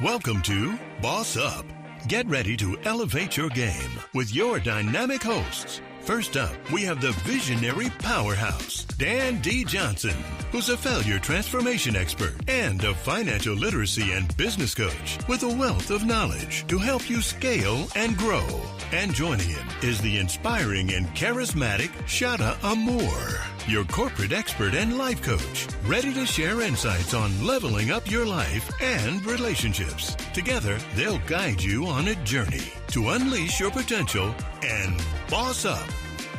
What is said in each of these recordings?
Welcome to Boss Up. Get ready to elevate your game with your dynamic hosts. First up, we have the visionary powerhouse, Dan D. Johnson, who's a failure transformation expert and a financial literacy and business coach with a wealth of knowledge to help you scale and grow. And joining him is the inspiring and charismatic Shada Amour, your corporate expert and life coach, ready to share insights on leveling up your life and relationships. Together, they'll guide you on a journey to unleash your potential and boss up.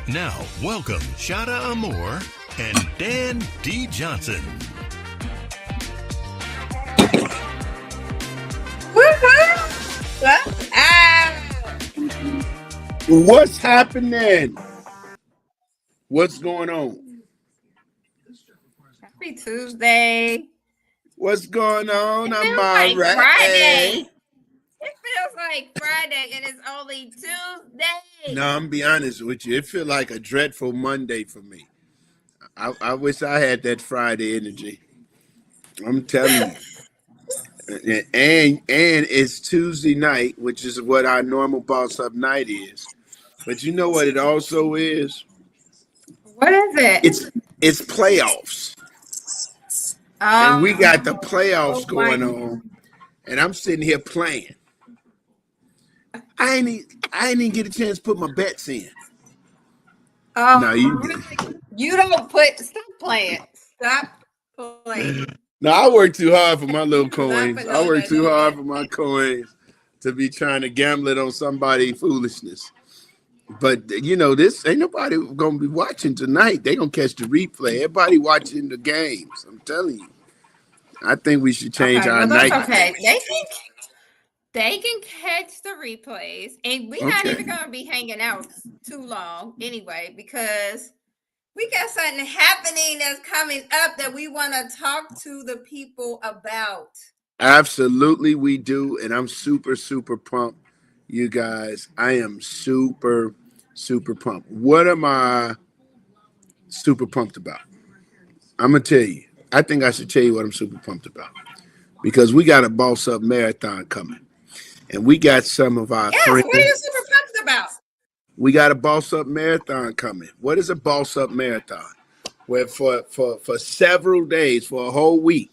Now, welcome Shada Amour and Dan D. Johnson. What's happening? What's going on? Happy Tuesday. What's going on? It I'm feels all like right. Friday. It feels like Friday and it's only Tuesday. No, I'm gonna be honest with you. It feels like a dreadful Monday for me. I wish I had that Friday energy. I'm telling you. And it's Tuesday night, which is what our normal boss up night is. But you know what it also is? What is it? It's playoffs. And we got the playoffs going on. And I'm sitting here playing. I ain't even get a chance to put my bets in. No, you don't stop playing. Stop playing. No, I work too hard for my little coins. I work too hard for my coins to be trying to gamble it on somebody's foolishness. But, you know, this ain't nobody going to be watching tonight. They going to catch the replay. Everybody watching the games. I'm telling you. I think we should change our night. Okay. They can catch the replays. And we're not even going to be hanging out too long anyway, because we got something happening that's coming up that we want to talk to the people about. Absolutely, we do. And I'm super, super pumped, you guys. I am super, super pumped. What am I super pumped about? I'm going to tell you. I think I should tell you what I'm super pumped about. Because we got a Boss Up marathon coming. And we got some of our friends. What are you super pumped about? We got a Boss Up marathon coming. What is a Boss Up marathon? Where for several days, for a whole week.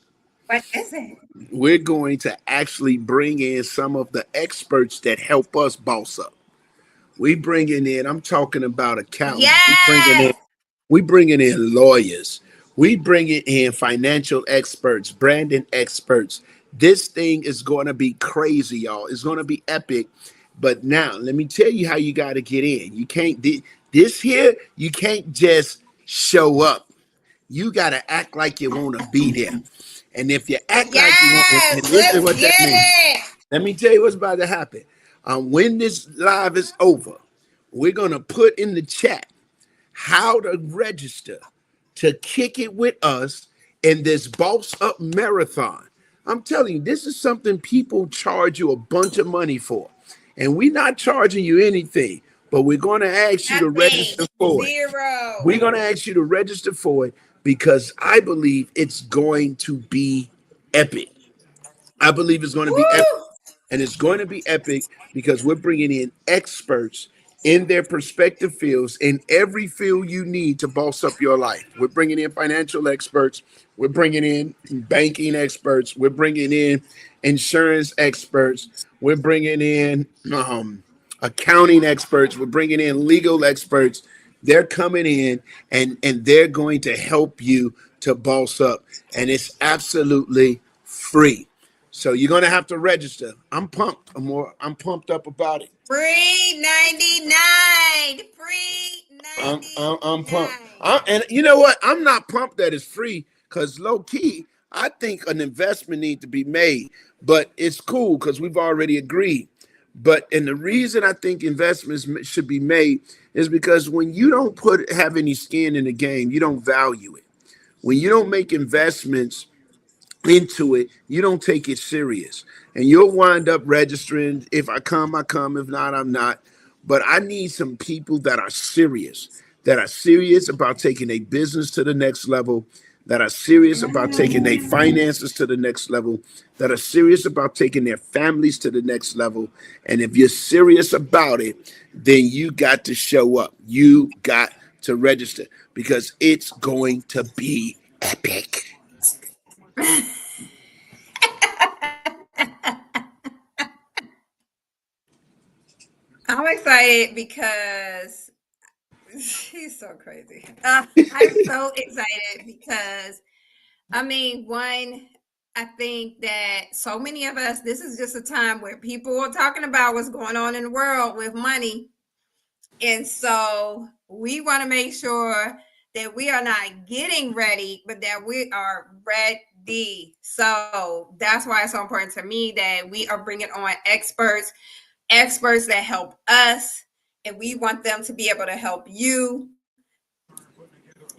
What is it? We're going to actually bring in some of the experts that help us boss up. We bringing in, I'm talking about accountants. Yes. We bringing in lawyers. We bringing in financial experts, branding experts. This thing is going to be crazy, y'all. It's going to be epic. But now, let me tell you how you got to get in. You can't you can't just show up. You got to act like you want to be there. And if you act like you want to, and this is what that means. Let me tell you what's about to happen. When this live is over, we're going to put in the chat how to register to kick it with us in this Boss Up marathon. I'm telling you, this is something people charge you a bunch of money for. And we're not charging you anything, but we're going to ask you to register for it. We're going to ask you to register for it because I believe it's going to be epic. I believe it's going to be epic. And it's going to be epic because we're bringing in experts in their respective fields, in every field you need to boss up your life. We're bringing in financial experts. We're bringing in banking experts. We're bringing in insurance experts. We're bringing in accounting experts. We're bringing in legal experts. They're coming in and they're going to help you to boss up. And it's absolutely free. So you're going to have to register. I'm pumped. I'm pumped up about it. Free 99. I'm pumped. And you know what? I'm not pumped that it's free because low key, I think an investment needs to be made. But it's cool because we've already agreed. And the reason I think investments should be made is because when you don't have any skin in the game, you don't value it. When you don't make investments into it, you don't take it serious. And you'll wind up registering. If I come, I come. If not, I'm not. But I need some people that are serious about taking a business to the next level, that are serious about taking their finances to the next level, that are serious about taking their families to the next level. And if you're serious about it, then you got to show up. You got to register because it's going to be epic. I'm excited because he's so crazy. I'm so excited because, I mean, one, I think that so many of us, this is just a time where people are talking about what's going on in the world with money. And so we want to make sure that we are not getting ready, but that we are ready. So that's why it's so important to me that we are bringing on experts that help us, and we want them to be able to help you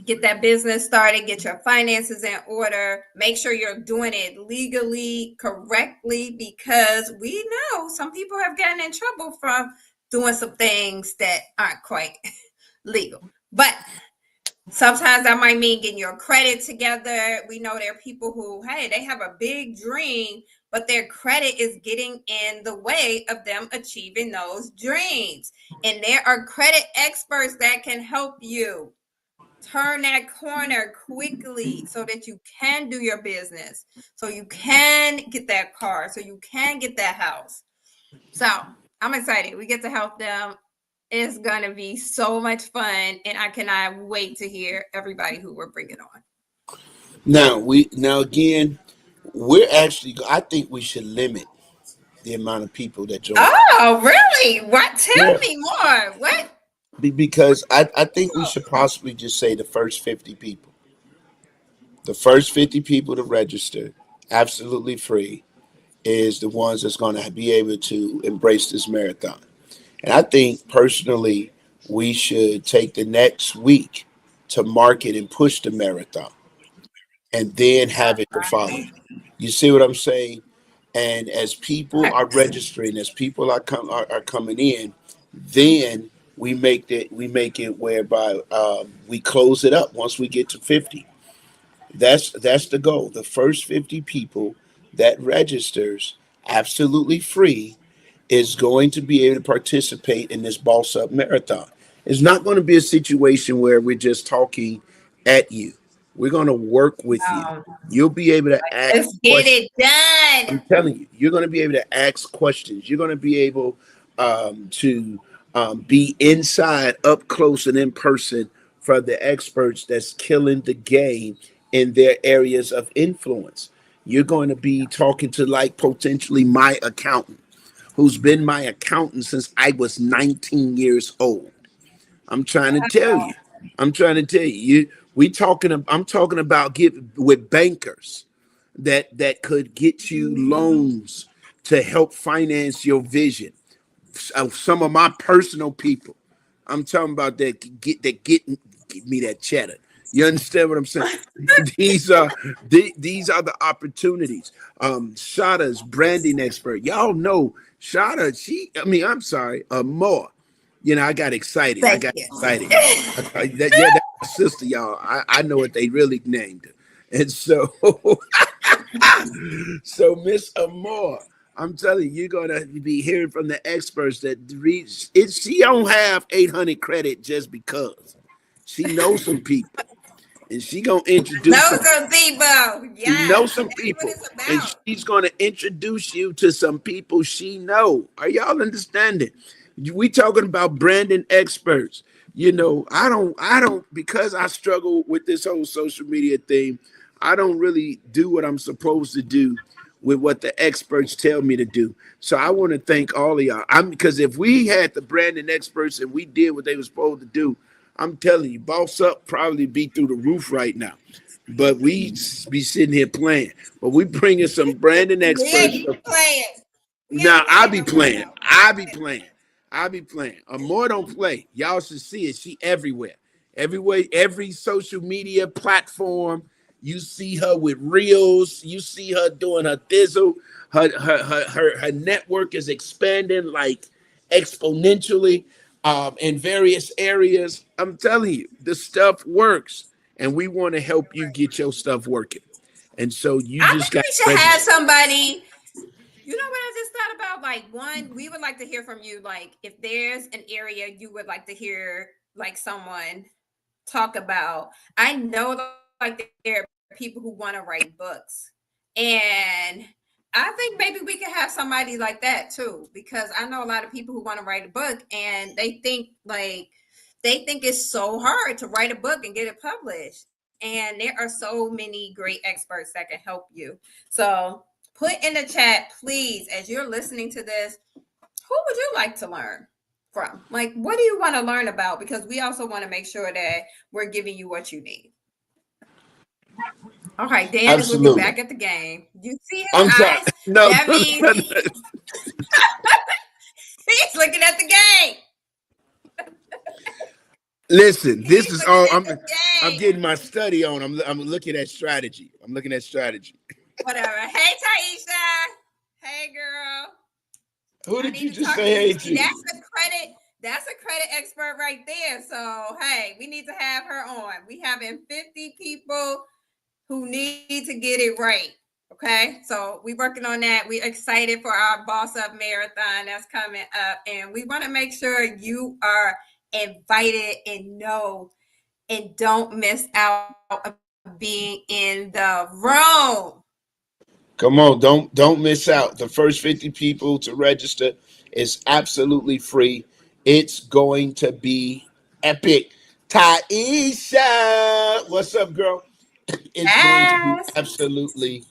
get that business started, get your finances in order, make sure you're doing it legally, correctly, because we know some people have gotten in trouble from doing some things that aren't quite legal. But sometimes that might mean getting your credit together. We know there are people who, hey, they have a big dream, but their credit is getting in the way of them achieving those dreams. And there are credit experts that can help you turn that corner quickly so that you can do your business, so you can get that car, so you can get that house. So I'm excited. We get to help them. It's going to be so much fun, and I cannot wait to hear everybody who we're bringing on. Now again, we're actually, I think we should limit the amount of people that join. Oh, really? What? Tell me more. What? Because I think we should possibly just say the first 50 people. The first 50 people to register, absolutely free, is the ones that's going to be able to embrace this marathon. And I think personally, we should take the next week to market and push the marathon and then have it to follow. You see what I'm saying? And as people are registering, as people are coming in, then we make it whereby we close it up once we get to 50. That's the goal. The first 50 people that registers absolutely free is going to be able to participate in this Boss Up Marathon. It's not going to be a situation where we're just talking at you. We're going to work with you. You'll be able to ask. Let's get it done. I'm telling you, you're going to be able to ask questions. You're going to be able to be inside, up close, and in person for the experts that's killing the game in their areas of influence. You're going to be talking to, like, potentially my accountant, who's been my accountant since I was 19 years old. I'm trying to tell you. I'm talking about with bankers that could get you loans to help finance your vision. Some of my personal people, I'm talking about get me that cheddar. You understand what I'm saying? these are the opportunities. Shada's branding expert. Y'all know Shada. I'm sorry, more. I got excited. That's my sister, y'all. I know what they really named her. And so, so Miss Amore, I'm telling you, you're gonna be hearing from the experts that reads it. She don't have 800 credit just because she knows some people, and she gonna introduce some people. Yeah, she knows some people, and she's gonna introduce you to some people she know. Are y'all understanding? We talking about branding experts. I don't because I struggle with this whole social media thing. I don't really do what I'm supposed to do with what the experts tell me to do. So I want to thank all of y'all. Because if we had the branding experts and we did what they were supposed to do, I'm telling you, Boss Up probably be through the roof right now. But we be sitting here playing. But we bringing some branding experts. Now I be playing. Amore don't play. Y'all should see it. She everywhere. Every social media platform. You see her with reels. You see her doing her thizzle. Her network is expanding like exponentially in various areas. I'm telling you, the stuff works. and we want to help you get your stuff working. And so you I just think got we should have somebody. You know what I just thought about? Like, one, we would like to hear from you. Like, if there's an area you would like to hear, like, someone talk about. I know, like, there are people who want to write books, and I think maybe we could have somebody like that too, because I know a lot of people who want to write a book, and they think it's so hard to write a book and get it published. And there are so many great experts that can help you. So put in the chat, please, as you're listening to this, who would you like to learn from? Like, what do you want to learn about? Because we also want to make sure that we're giving you what you need. All right, Dan is looking back at the game. You see his eyes? No, that means he's looking at the game. Listen, this is all I'm getting my study on. I'm looking at strategy. Whatever. Hey, Taisha. Hey, girl. Who did you just say hey to? That's a credit expert right there. So, hey, we need to have her on. We having 50 people who need to get it right. Okay. So we're working on that. We're excited for our Boss Up Marathon that's coming up. And we want to make sure you are invited and know and don't miss out of being in the room. Come on, don't miss out. The first 50 people to register is absolutely free. It's going to be epic. Taisha, what's up, girl? It's going to be absolutely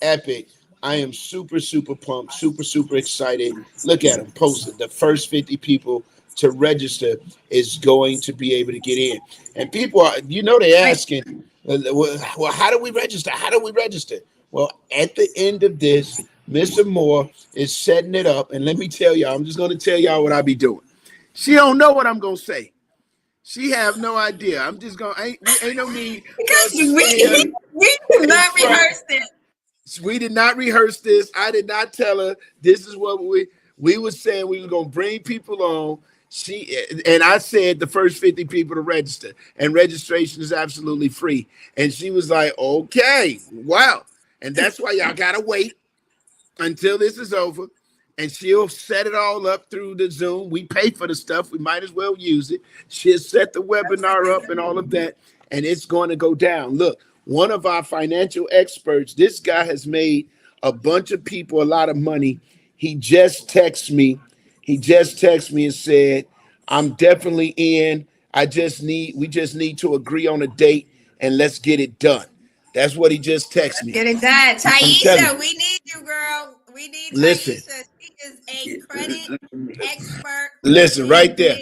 epic. I am super, super pumped, super excited. Look at them posted. The first 50 people to register is going to be able to get in. And people are, they're asking, well, how do we register? Well, at the end of this, Mr. Moore is setting it up. And let me tell y'all, I'm just going to tell y'all what I be doing. She don't know what I'm going to say. She have no idea. I'm just going, ain't no need. Because we did not rehearse this. We did not rehearse this. I did not tell her this is what we were saying. We were going to bring people on. And I said the first 50 people to register, and registration is absolutely free. And she was like, okay, wow. And that's why y'all got to wait until this is over. And she'll set it all up through the Zoom. We pay for the stuff. We might as well use it. She'll set the webinar up and all of that. And it's going to go down. Look, one of our financial experts, this guy has made a bunch of people a lot of money. He just texted me. And said, I'm definitely in. We just need to agree on a date and let's get it done. That's what he just texted me. Get it done. Taisha, we need you, girl. We need Taisha. She is a credit expert. Listen, right there.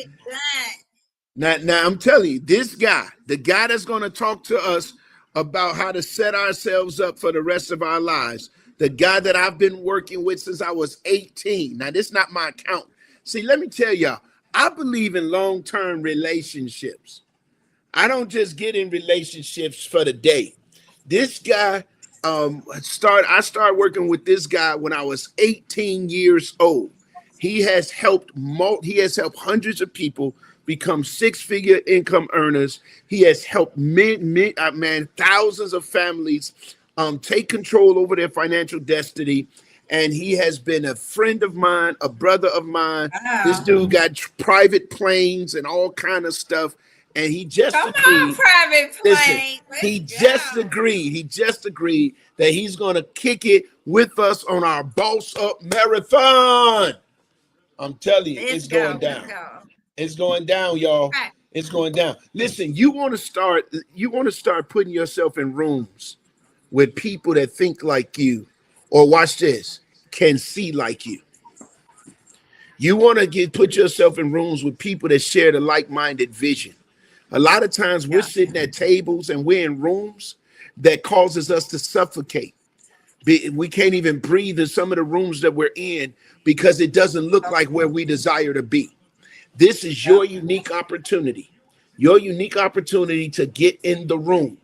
Now I'm telling you, this guy, the guy that's going to talk to us about how to set ourselves up for the rest of our lives, the guy that I've been working with since I was 18. Now, this is not my account. See, let me tell y'all, I believe in long-term relationships. I don't just get in relationships for the day. This guy, I started working with this guy when I was 18 years old. He has helped hundreds of people become six-figure income earners. He has helped thousands of families take control over their financial destiny. And he has been a friend of mine, a brother of mine. Wow. This dude got private planes and all kind of stuff. And he just agreed. He just agreed that he's going to kick it with us on our Boss Up Marathon. I'm telling you, it's going down. It's going down, y'all. Right. It's going down. Listen, you want to start putting yourself in rooms with people that think like you, or watch this, can see like you. You want to put yourself in rooms with people that share the like-minded vision. A lot of times we're sitting at tables and we're in rooms that causes us to suffocate. We can't even breathe in some of the rooms that we're in because it doesn't look like where we desire to be. This is your unique opportunity. Your unique opportunity to get in the room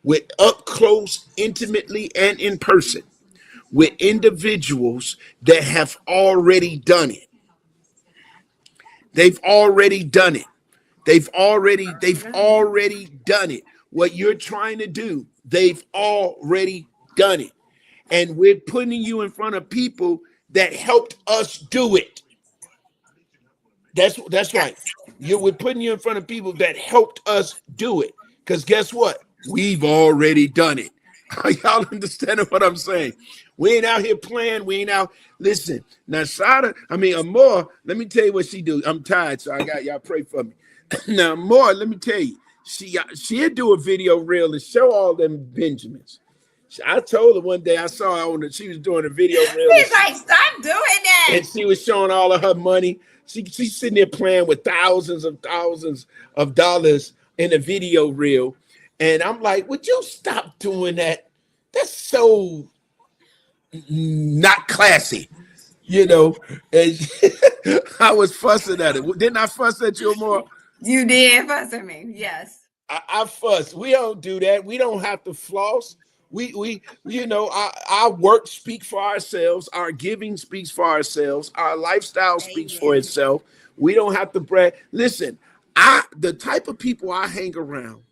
with up close, intimately, and in person with individuals that have already done it. They've already done it. what you're trying to do. They've already done it. And we're putting you in front of people that helped us do it. That's right. We're putting you in front of people that helped us do it. Because guess what? We've already done it. Y'all understanding what I'm saying? We ain't out here playing. We ain't out. Listen, now Amor, let me tell you what she do. I'm tired, so I got y'all pray for me. Now, Amor, let me tell you, she'll do a video reel and show all them Benjamins. I told her one day, I saw her she was doing a video reel. She's like, stop doing that. And she was showing all of her money. She's sitting there playing with thousands of dollars in a video reel. And I'm like, would you stop doing that? That's so not classy, And I was fussing at it. Didn't I fuss at you more? You did fuss at me, yes. I fuss. We don't do that. We don't have to floss. Our work speaks for ourselves. Our giving speaks for ourselves. Our lifestyle speaks for itself. We don't have to brag. Listen, the type of people I hang around,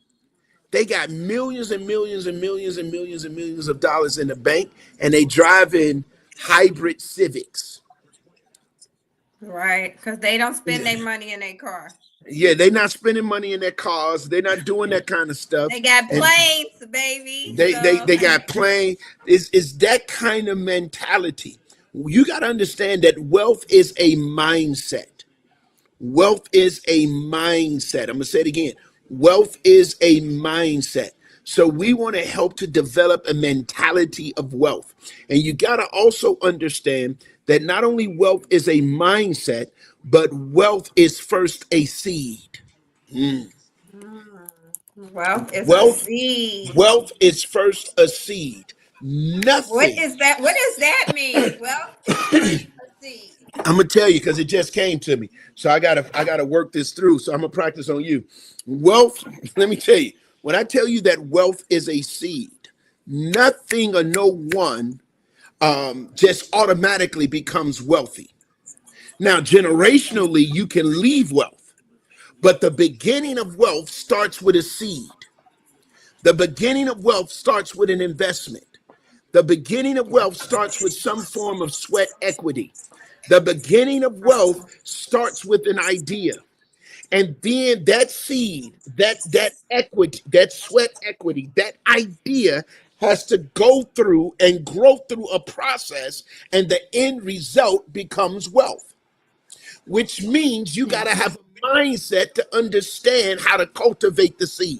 they got millions and millions and millions and millions and millions of dollars in the bank, and they drive in hybrid Civics. Right, because they don't spend their money in their car. Yeah, they're not spending money in their cars. They're not doing that kind of stuff. They got planes, baby. They got planes. It's that kind of mentality. You got to understand that wealth is a mindset. Wealth is a mindset. I'm going to say it again. Wealth is a mindset. So we want to help to develop a mentality of wealth. And you got to also understand that not only wealth is a mindset, but wealth is first a seed. Wealth is a seed. Wealth is first a seed. Nothing. What is that? What does that mean? Wealth is a seed. I'm gonna tell you because it just came to me. So I gotta work this through. So I'm gonna practice on you. Wealth, let me tell you, when I tell you that wealth is a seed, nothing or no one just automatically becomes wealthy. Now, generationally, you can leave wealth, but the beginning of wealth starts with a seed. The beginning of wealth starts with an investment. The beginning of wealth starts with some form of sweat equity. The beginning of wealth starts with an idea. And then that seed, that equity, that sweat equity, that idea has to go through and grow through a process, and the end result becomes wealth, which means you got to have a mindset to understand how to cultivate the seed.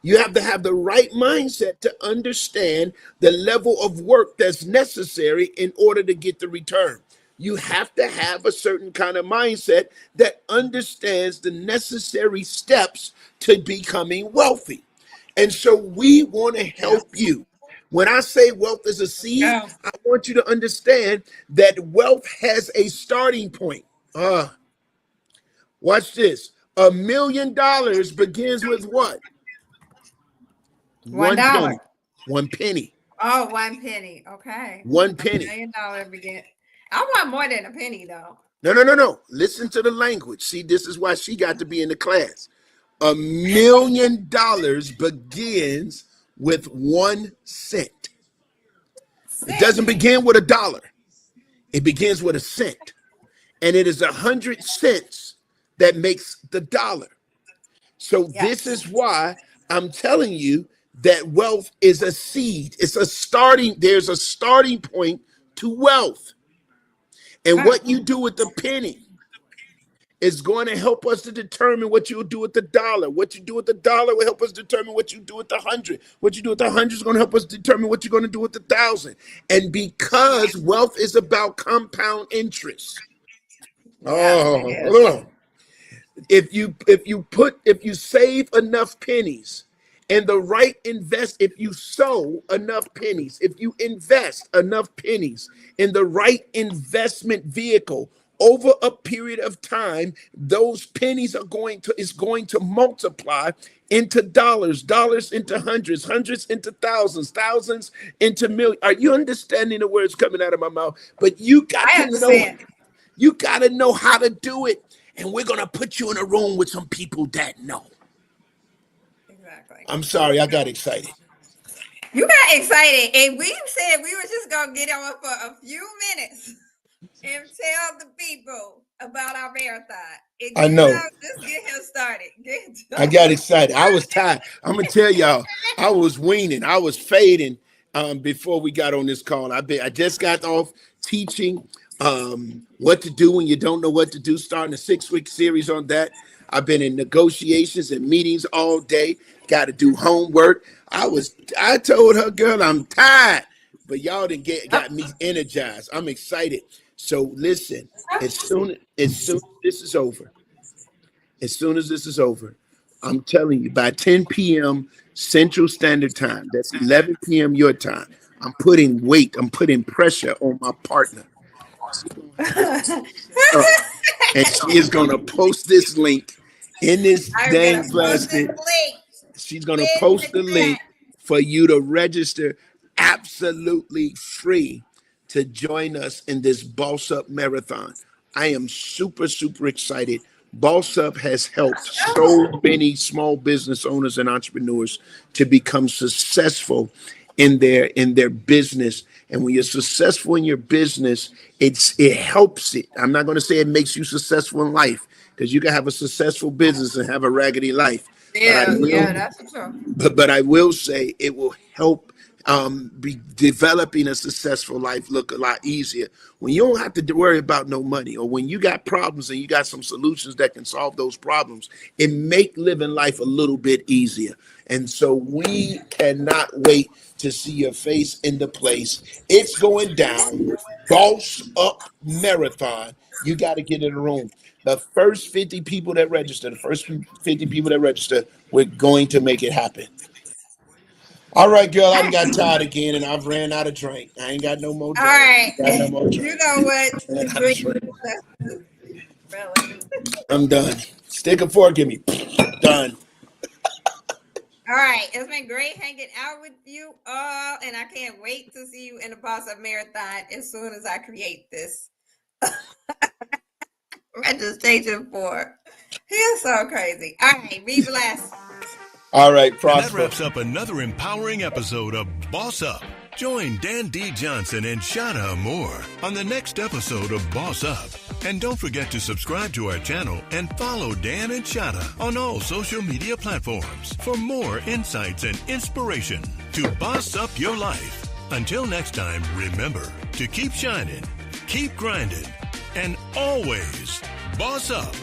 You have to have the right mindset to understand the level of work that's necessary in order to get the return. You have to have a certain kind of mindset that understands the necessary steps to becoming wealthy. And so we want to help you. When I say wealth is a seed, I want you to understand that wealth has a starting point. Watch this. $1 million begins with what? $1. Penny. 1 penny. Oh, 1 penny. Okay. 1 penny. $1 million begin. I want more than a penny, though. No. Listen to the language. See, this is why she got to be in the class. $1 million begins with 1 cent. It doesn't begin with $1. It begins with 1 cent. And it is 100 cents that makes the dollar. So this is why I'm telling you that wealth is a seed. It's there's a starting point to wealth. And what you do with the penny is going to help us to determine what you'll do with the dollar. What you do with the dollar will help us determine what you do with the 100. What you do with the 100 is going to help us determine what you're going to do with the 1,000. And because wealth is about compound interest. If you save enough pennies and the right if you sow enough pennies, if you invest enough pennies in the right investment vehicle over a period of time, those pennies is going to multiply into dollars into hundreds, hundreds into thousands, thousands into millions. Are you understanding the words coming out of my mouth? But you got to know how to do it. And we're going to put you in a room with some people that know. Exactly. exactly. I'm sorry, I got excited. You got excited, and we said we were just gonna get on for a few minutes and tell the people about our marathon. I know. Just get him started. I got excited. I was tired. I'm gonna tell y'all, I was weaning. I was fading before we got on this call. I just got off teaching what to do when you don't know what to do, starting a 6-week series on that. I've been in negotiations and meetings all day. Got to do homework. I told her, girl, I'm tired, but y'all didn't got me energized. I'm excited. So listen, as soon as this is over, I'm telling you, by 10 p.m. Central Standard Time, that's 11 p.m. your time, I'm putting pressure on my partner. And she is going to post this link in this dang plastic. She's going to post the link for you to register absolutely free to join us in this Boss Up Marathon. I am super, super excited. Boss Up has helped so many small business owners and entrepreneurs to become successful in their business. And when you're successful in your business, it helps it. I'm not going to say it makes you successful in life, because you can have a successful business and have a raggedy life. That's true. But I will say it will help be developing a successful life look a lot easier when you don't have to worry about no money, or when you got problems and you got some solutions that can solve those problems. It make living life a little bit easier. And so we cannot wait to see your face in the place. It's going down. Boss Up Marathon. You got to get in the room. The first 50 people that register, we're going to make it happen. All right, girl, I got tired again, and I've ran out of drink. I ain't got no more drink. All right. No more drink. You know what? I'm done. Stick a fork in me. Done. All right. It's been great hanging out with you all, and I can't wait to see you in the Boss Up Marathon as soon as I create this registration for. He's so crazy. All right. Be blessed. All right, That wraps up another empowering episode of Boss Up. Join Dan D. Johnson and Shada Moore on the next episode of Boss Up. And don't forget to subscribe to our channel and follow Dan and Shada on all social media platforms for more insights and inspiration to boss up your life. Until next time, remember to keep shining, keep grinding, and always boss up.